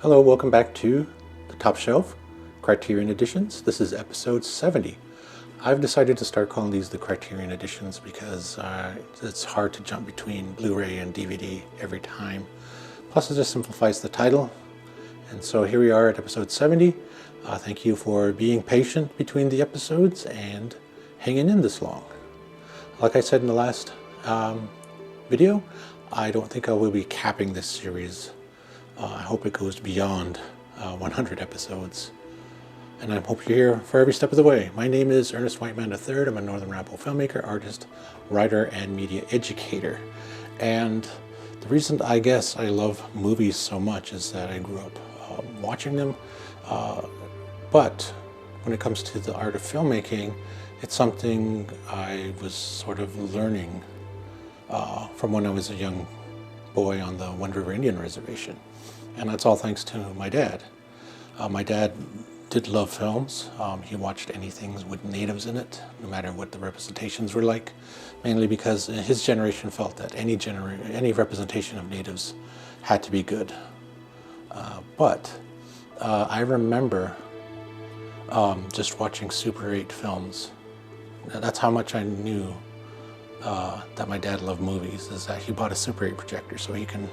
Hello, welcome back to the Top Shelf Criterion Editions. This is episode 70. I've decided to start calling these the Criterion Editions because it's hard to jump between Blu-ray and DVD every time. Plus it just simplifies the title. And so here we are at episode 70. Thank you for being patient between the episodes and hanging in this long. Like I said in the last video, I don't think I will be capping this series. I hope it goes beyond 100 episodes. And I hope you're here for every step of the way. My name is Ernest Whiteman III. I'm a Northern Radical filmmaker, artist, writer, and media educator. And the reason I guess I love movies so much is that I grew up watching them. But when it comes to the art of filmmaking, it's something I was sort of learning from when I was a young boy on the Wind River Indian Reservation. And that's all thanks to my dad. My dad did love films. He watched anything with natives in it, no matter what the representations were like, mainly because his generation felt that any representation of natives had to be good. But I remember just watching Super 8 films. That's how much I knew that my dad loved movies, is that he bought a Super 8 projector so he can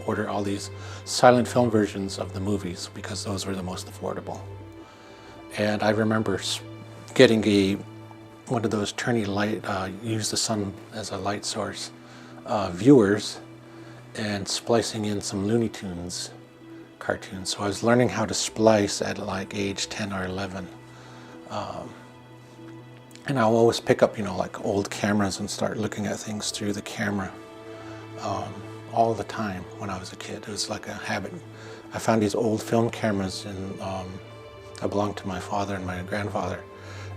order all these silent film versions of the movies because those were the most affordable. And I remember getting one of those turny light, use the sun as a light source viewers and splicing in some Looney Tunes cartoons. So I was learning how to splice at like age 10 or 11. And I'll always pick up, like old cameras and start looking at things through the camera all the time when I was a kid. It was like a habit. I found these old film cameras that belonged to my father and my grandfather,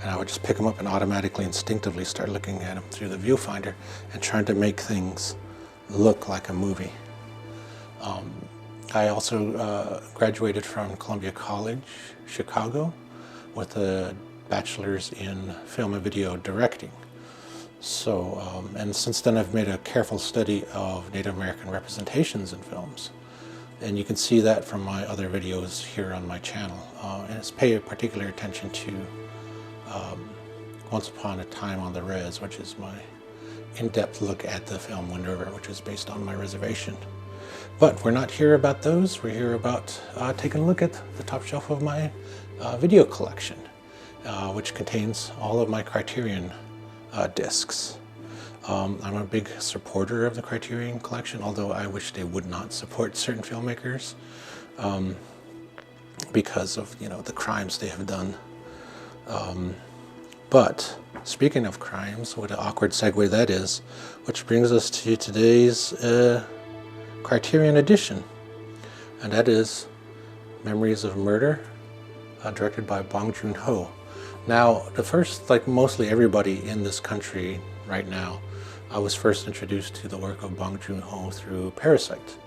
and I would just pick them up and automatically, instinctively start looking at them through the viewfinder and trying to make things look like a movie. I also graduated from Columbia College, Chicago, with a bachelor's in film and video directing. So, and since then I've made a careful study of Native American representations in films. And you can see that from my other videos here on my channel. And it's pay particular attention to Once Upon a Time on the Res, which is my in-depth look at the film Wind River, which is based on my reservation. But we're not here about those. We're here about taking a look at the top shelf of my video collection, which contains all of my Criterion discs. I'm a big supporter of the Criterion collection, although I wish they would not support certain filmmakers because of the crimes they have done. But speaking of crimes, what an awkward segue that is, which brings us to today's Criterion Edition, and that is Memories of Murder, directed by Bong Joon. Now, like mostly everybody in this country right now, I was first introduced to the work of Bong Joon through Parasite,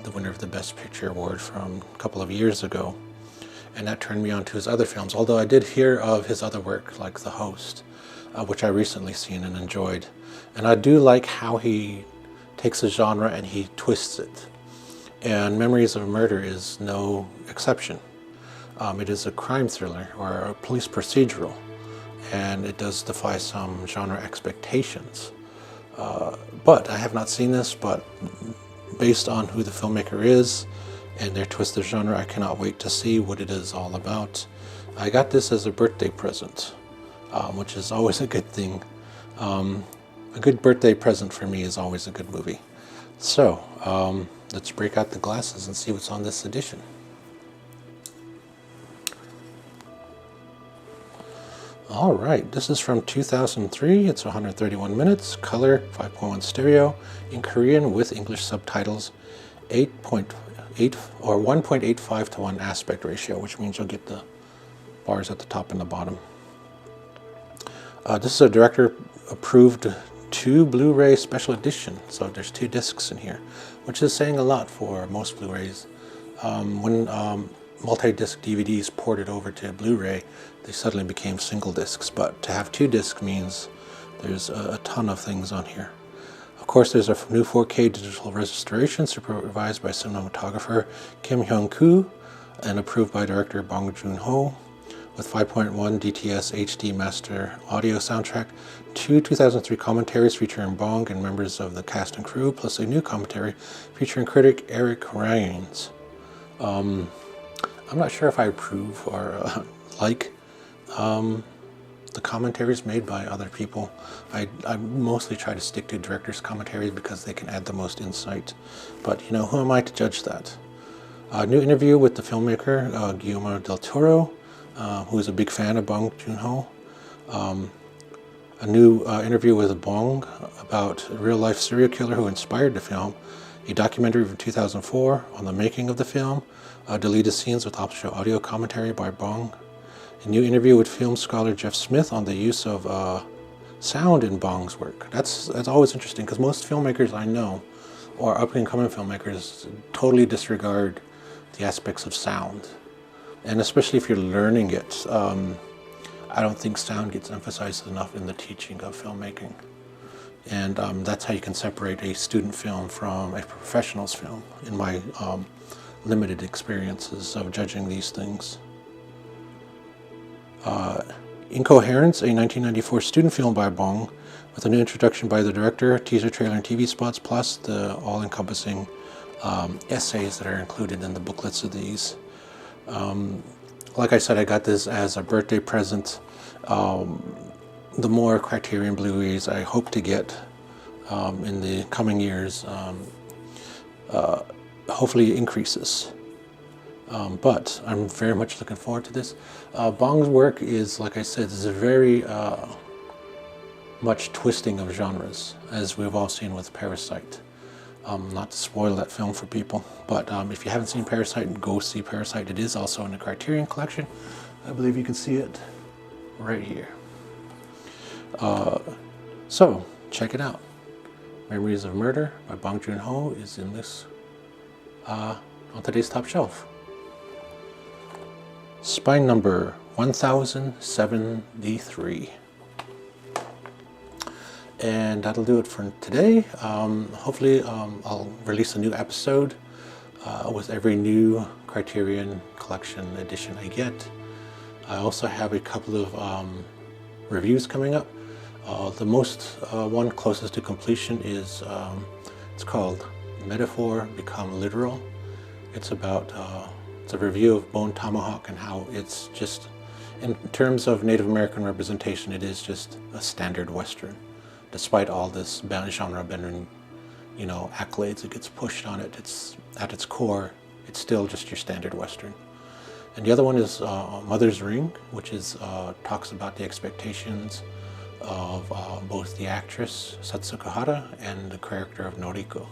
the winner of the Best Picture Award from a couple of years ago. And that turned me on to his other films, although I did hear of his other work, like The Host, which I recently seen and enjoyed. And I do like how he takes a genre and he twists it. And Memories of Murder is no exception. It is a crime thriller or a police procedural, and it does defy some genre expectations. But I have not seen this, but based on who the filmmaker is and their twist of genre, I cannot wait to see what it is all about. I got this as a birthday present, which is always a good thing. A good birthday present for me is always a good movie. So let's break out the glasses and see what's on this edition. All right, this is from 2003. It's 131 minutes, color 5.1 stereo, in Korean with English subtitles, 8.8 or 1.85 to 1 aspect ratio, which means you'll get the bars at the top and the bottom. This is a director-approved 2 Blu-ray special edition, so there's 2 discs in here, which is saying a lot for most Blu-rays. When multi-disc DVDs ported over to Blu-ray, they suddenly became single discs, but to have 2 discs means there's a ton of things on here. Of course, there's a new 4K digital restoration supervised by cinematographer Kim Hyung-koo and approved by director Bong Joon-ho, with 5.1 DTS HD master audio soundtrack, 2003 commentaries featuring Bong and members of the cast and crew, plus a new commentary featuring critic Eric Raines. I'm not sure if I approve or like the commentaries made by other people. I mostly try to stick to director's commentaries because they can add the most insight. But who am I to judge that? A new interview with the filmmaker Guillermo del Toro, who is a big fan of Bong Joon-ho. A new interview with Bong about a real-life serial killer who inspired the film. A documentary from 2004 on the making of the film. Deleted scenes with optional audio commentary by Bong. A new interview with film scholar Jeff Smith on the use of sound in Bong's work. That's always interesting because most filmmakers I know, or up-and-coming filmmakers, totally disregard the aspects of sound. And especially if you're learning it, I don't think sound gets emphasized enough in the teaching of filmmaking. And that's how you can separate a student film from a professional's film, in my limited experiences of judging these things. Incoherence, a 1994 student film by Bong, with a new introduction by the director, teaser trailer and TV spots, plus the all-encompassing essays that are included in the booklets of these. Like I said, I got this as a birthday present. The more Criterion Blu-rays I hope to get in the coming years, hopefully increases. But I'm very much looking forward to this. Bong's work is, like I said, is a very much twisting of genres, as we've all seen with Parasite. Not to spoil that film for people, but if you haven't seen Parasite, go see Parasite. It is also in the Criterion collection. I believe you can see it right here. So, check it out. Memories of Murder by Bong Joon-ho is in this on today's top shelf. Spine number 1073. And that'll do it for today. Hopefully I'll release a new episode with every new Criterion Collection edition I get. I also have a couple of reviews coming up. The most one closest to completion is it's called Metaphor Become Literal. It's about it's a review of Bone Tomahawk and how it's just, in terms of Native American representation, it is just a standard Western. Despite all this genre bending, accolades it gets pushed on it, it's at its core, it's still just your standard Western. And the other one is Mother's Ring, which is talks about the expectations of both the actress Satsuko Hara and the character of Noriko.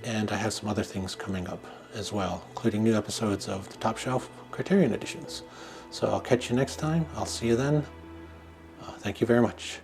And I have some other things coming up as well, including new episodes of the Top Shelf Criterion Editions. So I'll catch you next time. I'll see you then. Thank you very much.